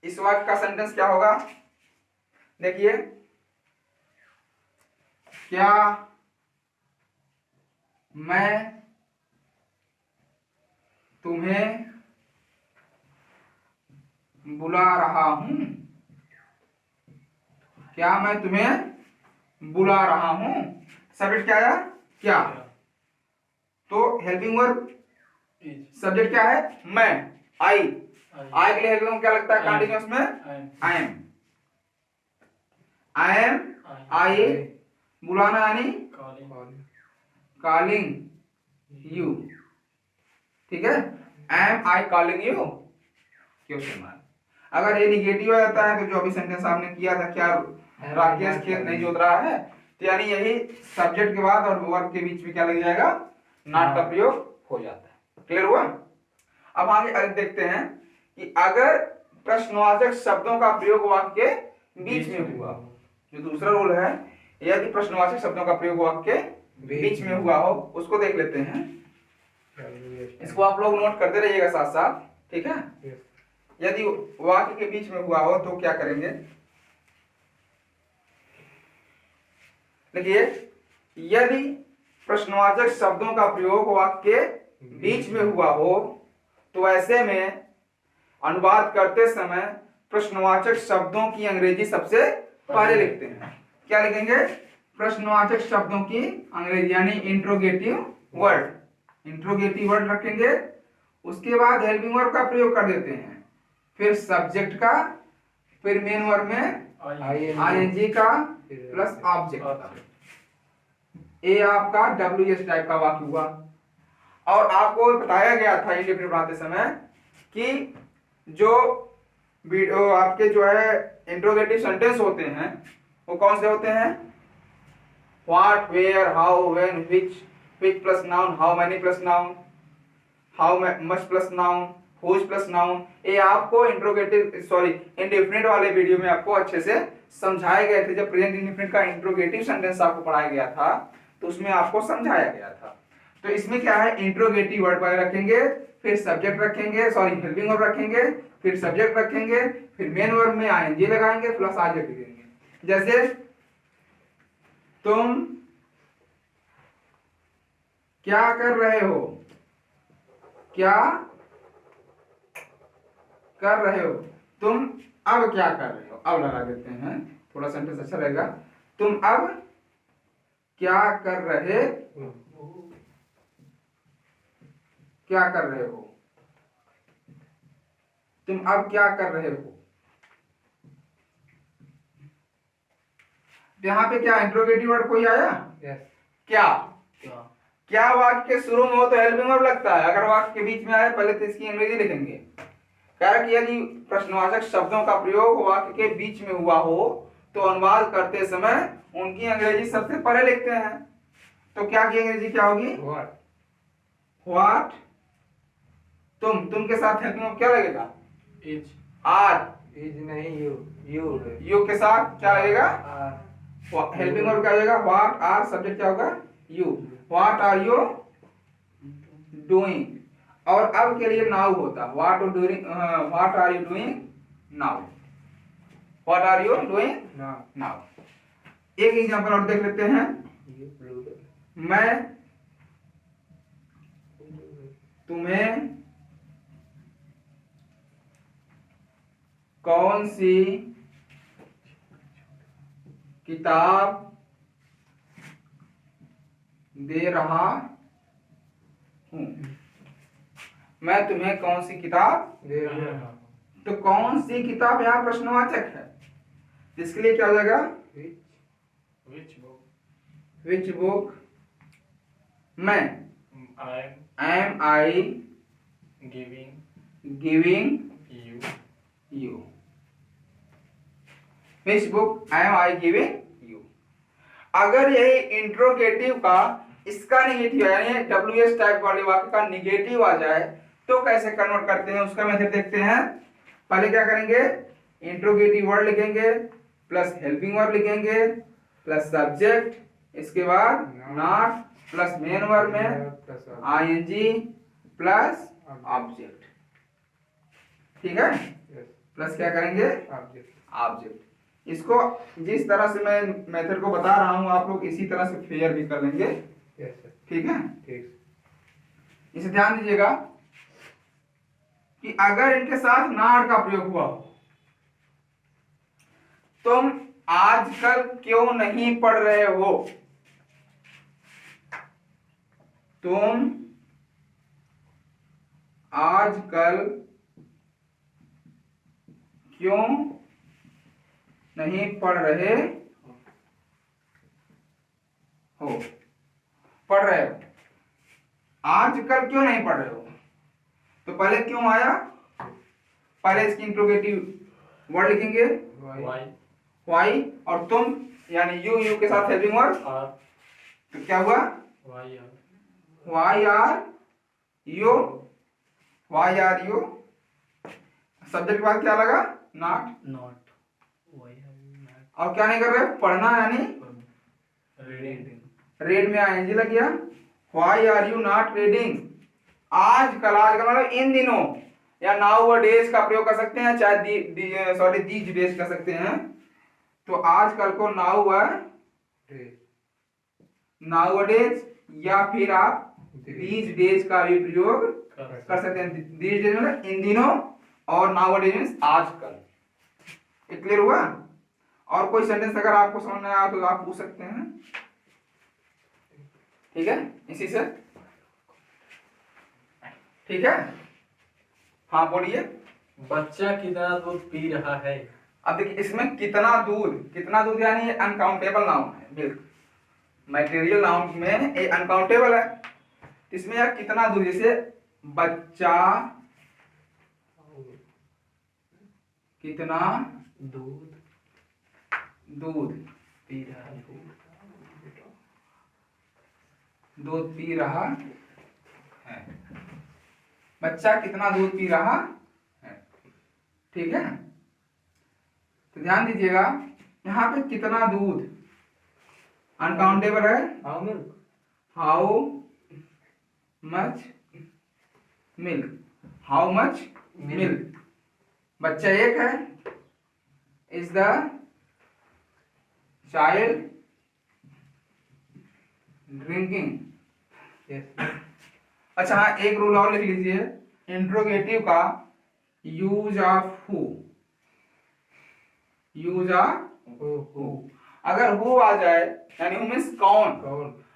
इस वाक्य का सेंटेंस क्या होगा? देखिए, क्या मैं तुम्हें बुला रहा हूं? क्या मैं तुम्हें बुला रहा हूं? सब्जेक्ट क्या आया? क्या। तो हेल्पिंग वर्ब सब्जेक्ट क्या है? मैं, आई। आई के लिए हेल्पिंग वर्ब क्या लगता है कंटीन्यूअस में? I am. आई एम, आई, बुलाना यानी कॉलिंग यू। ठीक है, am I calling you question mark. अगर ये निगेटिव आ जाता है तो जो अभी सेंटेंस आपने किया था, क्या राकेश खेत नहीं जोत रहा है, तो यानी यही सब्जेक्ट के बाद और वर्ब के बीच में क्या लग जाएगा? नॉट का प्रयोग हो जाता है। क्लियर हुआ? अब आगे देखते हैं कि अगर प्रश्नवाचक शब्दों का प्रयोग वाक्य के बीच में हुआ, जो दूसरा रूल है, यदि प्रश्नवाचक शब्दों का प्रयोग वाक्य के बीच में हुआ हो, उसको देख लेते हैं। इसको आप लोग नोट करते रहिएगा साथ साथ, ठीक है? यदि वाक्य के बीच में हुआ हो तो क्या करेंगे? देखिए, यदि प्रश्नवाचक शब्दों का प्रयोग वाक्य के बीच में हुआ हो तो ऐसे में अनुवाद करते समय प्रश्नवाचक शब्दों की अंग्रेजी सबसे पहले लिखते हैं। क्या लिखेंगे? प्रश्नवाचक शब्दों की अंग्रेजी यानी इंट्रोगेटिव वर्ड, इंट्रोगेटिव वर्ड रखेंगे। उसके बाद हेल्पिंग वर्ब का प्रयोग कर देते हैं, फिर सब्जेक्ट का, फिर मेन वर्ब में आईएनजी का प्लस ऑब्जेक्ट का। ये आपका WS टाइप का वाक्य हुआ। और आपको बताया गया था इंडिपेंडेंट बनाते समय कि जो वीडियो आपके जो है इंट्रोगेटिव सेंटेंस होते हैं वो कौन से होते हैं? What, where, how, when, which plus noun, how many plus noun, how much plus noun, whose plus noun. ये आपको इंडेफिनिट वाले वीडियो में आपको अच्छे से समझाए गए थे। जब प्रेजेंट इंडेफिनिट का इंट्रोगेटिव सेंटेंस आपको पढ़ाया गया था तो उसमें आपको समझाया गया था। तो इसमें क्या है? इंट्रोगेटिव वर्ड पहले रखेंगे, फिर सब्जेक्ट रखेंगे, हेल्पिंग वर्ब रखेंगे, फिर सब्जेक्ट रखेंगे, फिर मेन वर्ब में आईएनजी लगाएंगे प्लस ऑब्जेक्ट लिखेंगे। जैसे तुम क्या कर रहे हो? क्या कर रहे हो? तुम अब क्या कर रहे हो? अब लगा देते हैं, थोड़ा सेंटेंस अच्छा रहेगा। तुम अब क्या कर रहे क्या कर रहे हो? तुम अब क्या कर रहे हो? यहाँ पे क्या इंट्रोगेटिव वर्ड कोई आया? क्या। क्या वाक्य के शुरू में हो तो हेल्पिंग वर्ब लगता है। अगर वाक्य के बीच में आए पहले तो इसकी अंग्रेजी लिखेंगे। कह कि यदि प्रश्नवाचक शब्दों का प्रयोग वाक्य के बीच में हुआ हो तो अनुवाद करते समय उनकी अंग्रेजी सबसे पहले लिखते हैं। तो क्या की अंग्रेजी क्या होगी? व्हाट। तुम के साथ हेल्पिंग वर्ब क्या लगेगा? इज। आर। इज नहीं, यू के साथ क्या लगेगा? हेल्पिंग वर्ब क्या हो जाएगा? व्हाट आर, सब्जेक्ट क्या होगा? You. What are you doing. और अब के लिए नाउ होता, what are you doing now. What are you doing now. एक एग्जांपल और देख लेते हैं। मैं तुम्हें कौन सी किताब दे रहा हूं? मैं तुम्हें कौन सी किताब दे रहा हूं। तो कौन सी किताब यहां प्रश्नवाचक है, इसके लिए क्या हो जाएगा? Which book. मैं am I giving you. Which book am I giving you. अगर यही इंट्रोगेटिव का इसका निगेटिव यानी WS टाइप वाले वाक्य का निगेटिव आ जाए तो कैसे कन्वर्ट करते हैं उसका मेथड देखते हैं। पहले क्या करेंगे? इंट्रोगेटिव वर्ड लिखेंगे प्लस हेल्पिंग वर्ब लिखेंगे प्लस सब्जेक्ट, इसके बाद नॉट प्लस मेन वर्ब में आईएनजी प्लस ऑब्जेक्ट। ठीक है? प्लस क्या करेंगे, ऑब्जेक्ट। ऑब्जेक्ट। इसको जिस तरह से मैं मेथड को बता रहा हूं आप लोग इसी तरह से फेयर भी कर लेंगे। Yes sir. ठीक है, ठीक। इसे ध्यान दीजिएगा कि अगर इनके साथ नॉट का प्रयोग हुआ हो, तुम आजकल क्यों नहीं पढ़ रहे हो, तुम आजकल क्यों नहीं पढ़ रहे हो, पढ़ रहे हो, आजकल क्यों नहीं पढ़ रहे हो, तो पहले क्यों आया, पहले इसकी इंट्रोगेटिव वर्ड लिखेंगे वाई, और तुम यानी यू के साथ हेल्पिंग वर्ड, तो क्या हुआ, why are you, why are you, subject के बाद क्या लगा, नॉट, और क्या नहीं कर रहे, पढ़ना यानी रीड में आईएनजी लग गया, why are you not reading, आजकल, आजकल मतलब इन दिनों, या नाउ डेज का प्रयोग कर सकते हैं, चाहे सॉरी दीज डेज कर सकते हैं, तो आजकल को नाउ डेज, या फिर आप दीज डेज का भी प्रयोग कर सकते हैं। दीज डेज मतलब इन दिनों, और नाउ डेज मींस आजकल। क्लियर हुआ। और कोई सेंटेंस अगर आपको समझ में आया तो आप पूछ सकते हैं। ठीक है, इसी से ठीक है। हाँ बोलिए। बच्चा कितना दूध पी रहा है। अब देखिए इसमें कितना दूध यानी ये अनकाउंटेबल नाउन है, मिल्क मटेरियल नाउन में ये अनकाउंटेबल है, इसमें यार कितना दूध, जैसे बच्चा कितना दूध पी रहा है, दूध पी रहा है, बच्चा कितना दूध पी रहा है। ठीक है, तो ध्यान दीजिएगा यहाँ पे कितना दूध अनकाउंटेबल है, हाउ मच मिल्क, बच्चा एक है, इज द चाइल्ड ड्रिंकिंग। अच्छा हाँ, एक रूल और लिख लीजिए, इंट्रोगेटिव का यूज ऑफ हु, अगर हु आ जाए यानी हु मींस कौन,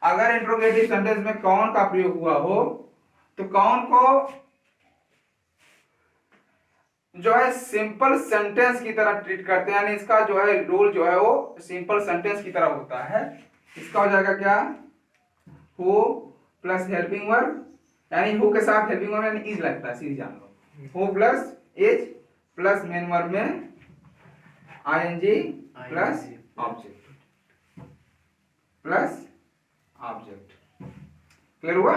अगर इंट्रोगेटिव सेंटेंस में कौन का प्रयोग हुआ हो तो कौन को जो है सिंपल सेंटेंस की तरह ट्रीट करते हैं, यानी इसका जो है रूल जो है वो सिंपल सेंटेंस की तरह होता है। इसका हो जाएगा क्या, हु प्लस हेल्पिंग वर्ब, यानी हु के साथ हेल्पिंग वर्ब यानी इज लगता है, सीधी जान लो, who plus is plus main verb में आईएनजी प्लस ऑब्जेक्ट। क्लियर हुआ।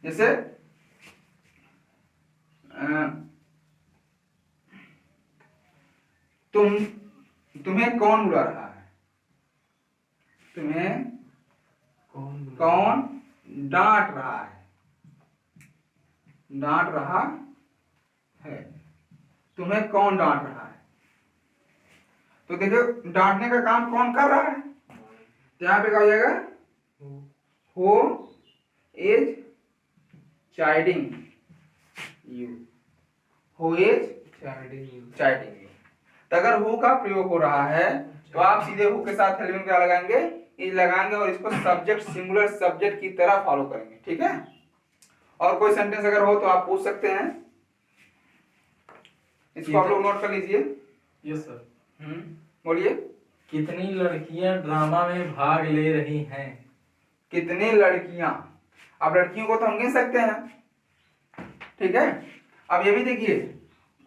जैसे तुम्हें कौन बुला रहा है, तुम्हें कौन डांट रहा है, तुम्हें कौन डांट रहा है। तो देखो डांटने का काम कौन कर रहा है, तो यहाँ पे क्या हो जाएगा, who is chiding you, who is chiding you. तो अगर हु का प्रयोग हो रहा है तो आप सीधे हु के साथ हेल्पिंग क्या लगाएंगे, इज लगाएंगे, और इसको सब्जेक्ट सिंगुलर सब्जेक्ट की तरह फॉलो करेंगे। ठीक है, और कोई सेंटेंस अगर हो तो आप पूछ सकते हैं, इसको आप लोग नोट कर लीजिए। Yes sir. बोलिए। कितनी लड़कियां ड्रामा में भाग ले रही हैं। कितनी लड़कियां, अब लड़कियों को तो हम गिन सकते हैं। ठीक है, अब ये भी देखिए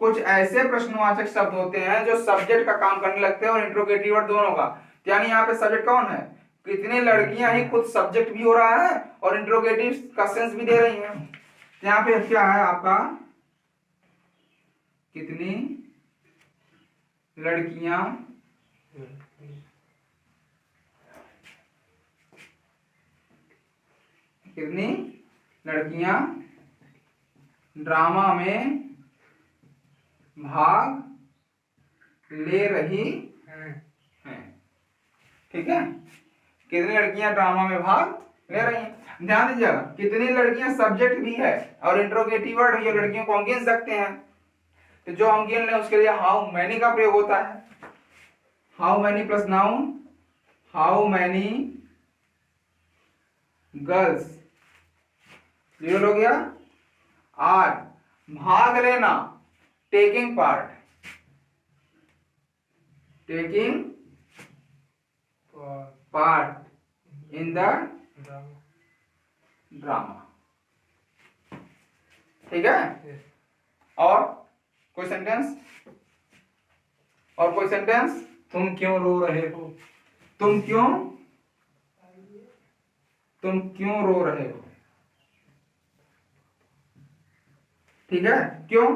कुछ ऐसे प्रश्नवाचक शब्द होते हैं जो सब्जेक्ट का काम करने लगते हैं और इंट्रोगेटिव वर्ड दोनों का, यानी यहाँ पे सब्जेक्ट कौन है, कितनी लड़कियां ही खुद सब्जेक्ट भी हो रहा है और इंट्रोगेटिव का सेंस भी दे रही हैं। तो यहाँ पे क्या है आपका, कितनी लड़कियां ड्रामा में भाग ले रही हैं। ठीक है, कितनी लड़कियां ड्रामा में भाग ले रही हैं। ध्यान दीजिएगा, कितनी लड़कियां सब्जेक्ट भी है और इंट्रोगेटिव वर्ड है, लड़कियों को हम गिन सकते हैं। तो जो हम गिन लें उसके लिए हाउ मैनी का प्रयोग होता है। How many plus noun, how many girls, clear हो गया। आर भाग लेना, taking part, taking part in the drama. ठीक है, और कोई सेंटेंस, और कोई सेंटेंस। तुम क्यों रो रहे हो? तुम क्यों रो रहे हो? ठीक है, क्यों,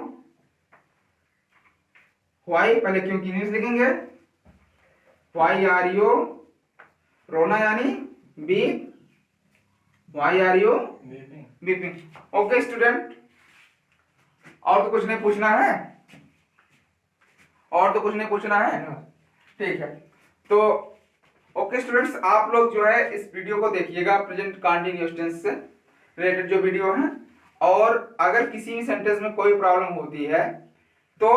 वाई, पहले क्यों की इंग्लिश लिखेंगे, वाई आर यू, रोना यानी weep, why are you weeping. Okay student, और तो कुछ नहीं पूछना है, और तो कुछ नहीं पूछना है। ठीक है, तो ओके स्टूडेंट्स, आप लोग जो है इस वीडियो को देखिएगा, प्रेजेंट कंटिन्यूअस टेंस से रिलेटेड जो वीडियो है। और अगर किसी भी सेंटेंस में कोई प्रॉब्लम होती है तो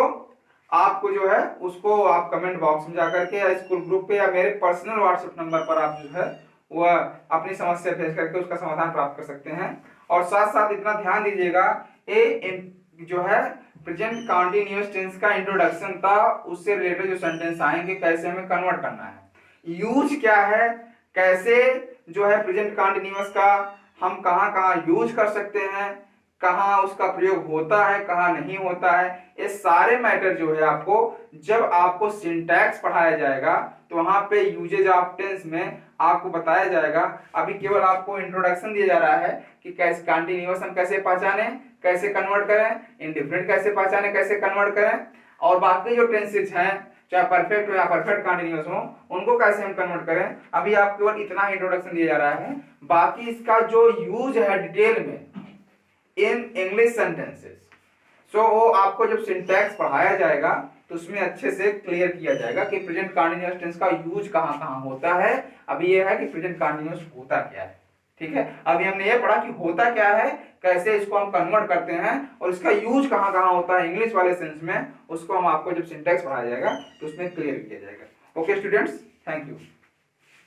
आपको जो है उसको आप कमेंट बॉक्स में जाकर के या स्कूल ग्रुप पे या मेरे पर्सनल व्हाट्सएप नंबर पर आप जो है वह अपनी समस्या भेज करके उसका समाधान प्राप्त कर सकते हैं। और साथ साथ इतना ध्यान दीजिएगा, जो है प्रेजेंट कंटीन्यूअस टेंस का इंट्रोडक्शन था, उससे रिलेटेड जो सेंटेंस आएंगे कैसे हमें कन्वर्ट करना है, यूज क्या है, कैसे जो है प्रेजेंट कंटीन्यूअस का हम कहां कहां यूज कर सकते हैं, कहां उसका प्रयोग होता है कहां नहीं होता है, ये सारे मैटर जो है आपको जब आपको सिंटैक्स पढ़ाया जाएगा तो वहां पे यूजेज ऑफ टेंस में आपको बताया जाएगा। अभी केवल आपको इंट्रोडक्शन दिया जा रहा है कि कैसे कंटीन्यूअस हम कैसे पहचाने, कैसे कन्वर्ट करें, इंडिफरेंट कैसे पहचाने, कैसे कन्वर्ट करें, और बाकी जो टेंसेज हैं चाहे परफेक्ट हो या परफेक्ट कंटीन्यूअस हो उनको कैसे हम कन्वर्ट करें। अभी आप केवल इतना इंट्रोडक्शन दिया जा रहा है, बाकी इसका जो यूज है डिटेल में इन इंग्लिश सेंटेंसेस, सो वो आपको जब सिंटैक्स पढ़ाया जाएगा तो उसमें अच्छे से क्लियर किया जाएगा कि प्रेजेंट कंटीन्यूअस टेंस का यूज कहां कहां होता है। अभी ये है कि प्रेजेंट कंटीन्यूअस होता क्या है। ठीक है, अभी हमने ये पढ़ा कि होता क्या है, कैसे इसको हम कन्वर्ट करते हैं और इसका यूज कहां कहां होता है इंग्लिश वाले सेंस में, उसको हम आपको जब सिंटैक्स पढ़ाया जाएगा तो उसमें क्लियर किया जाएगा। Okay students, thank you.